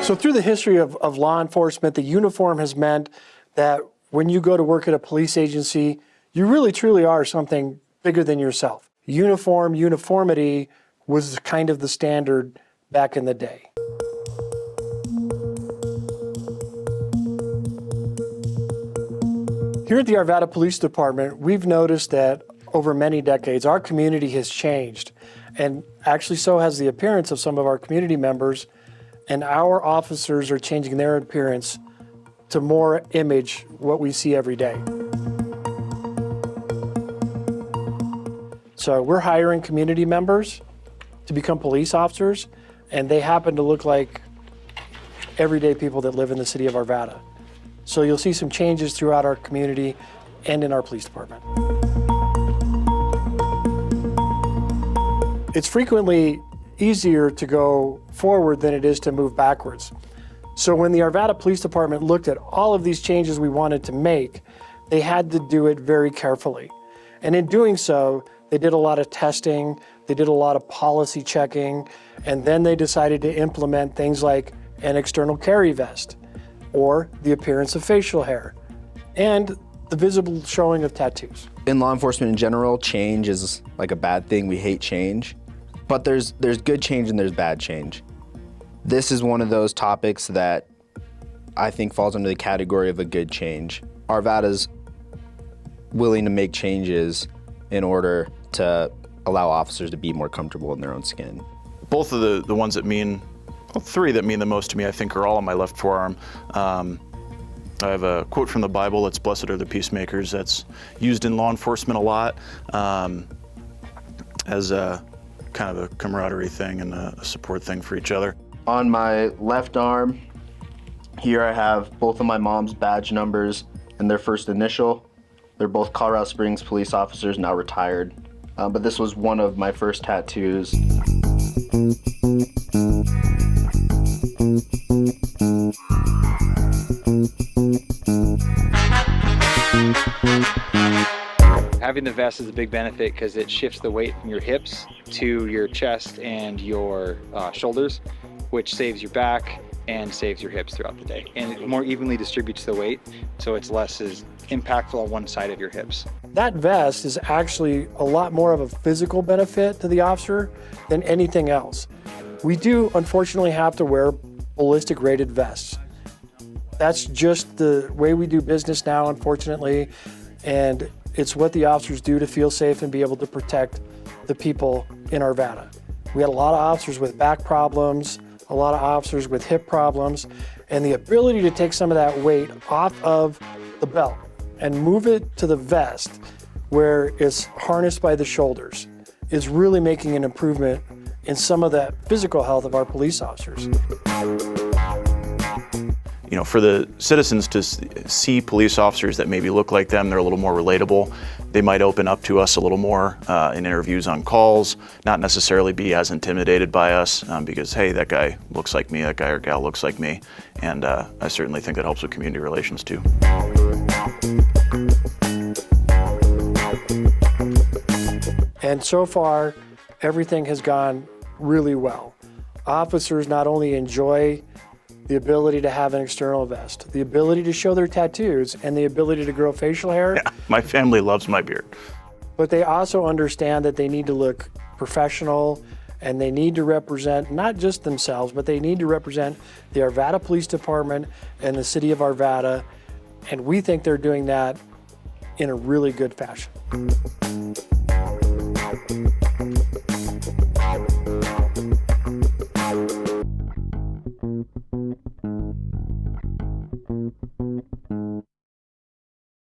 So through the history of law enforcement, the uniform has meant that when you go to work at a police agency, you really truly are something bigger than yourself. Uniformity was kind of the standard back in the day. Here at the Arvada Police Department, we've noticed that over many decades, our community has changed, and actually so has the appearance of some of our community members, and our officers are changing their appearance to more image what we see every day. So we're hiring community members to become police officers, and they happen to look like everyday people that live in the city of Arvada. So you'll see some changes throughout our community and in our police department. It's frequently easier to go forward than it is to move backwards. So when the Arvada Police Department looked at all of these changes we wanted to make, they had to do it very carefully. And in doing so, they did a lot of testing, they did a lot of policy checking, and then they decided to implement things like an external carry vest, or the appearance of facial hair, and the visible showing of tattoos. In law enforcement in general, change is like a bad thing. We hate change. But there's good change and there's bad change. This is one of those topics that I think falls under the category of a good change. Arvada's willing to make changes in order to allow officers to be more comfortable in their own skin. Both of the ones that mean, well, three that mean the most to me, I think, are all on my left forearm. I have a quote from the Bible that's "Blessed are the peacemakers." That's used in law enforcement a lot as a kind of a camaraderie thing and a support thing for each other. On my left arm, here I have both of my mom's badge numbers and their first initial. They're both Colorado Springs police officers, now retired. But this was one of my first tattoos. Having the vest is a big benefit because it shifts the weight from your hips to your chest and your shoulders, which saves your back and saves your hips throughout the day. And it more evenly distributes the weight, so it's less impactful on one side of your hips. That vest is actually a lot more of a physical benefit to the officer than anything else. We do unfortunately have to wear ballistic rated vests. That's just the way we do business now, unfortunately, and it's what the officers do to feel safe and be able to protect the people in Arvada. We had a lot of officers with back problems, a lot of officers with hip problems, and the ability to take some of that weight off of the belt and move it to the vest where it's harnessed by the shoulders is really making an improvement in some of that physical health of our police officers. You know, for the citizens to see police officers that maybe look like them, they're a little more relatable. They might open up to us a little more in interviews on calls, not necessarily be as intimidated by us because, hey, that guy looks like me, that guy or gal looks like me. And I certainly think that helps with community relations too. And so far, everything has gone really well. Officers not only enjoy the ability to have an external vest, the ability to show their tattoos, and the ability to grow facial hair. Yeah, my family loves my beard. But they also understand that they need to look professional and they need to represent not just themselves, but they need to represent the Arvada Police Department and the city of Arvada. And we think they're doing that in a really good fashion.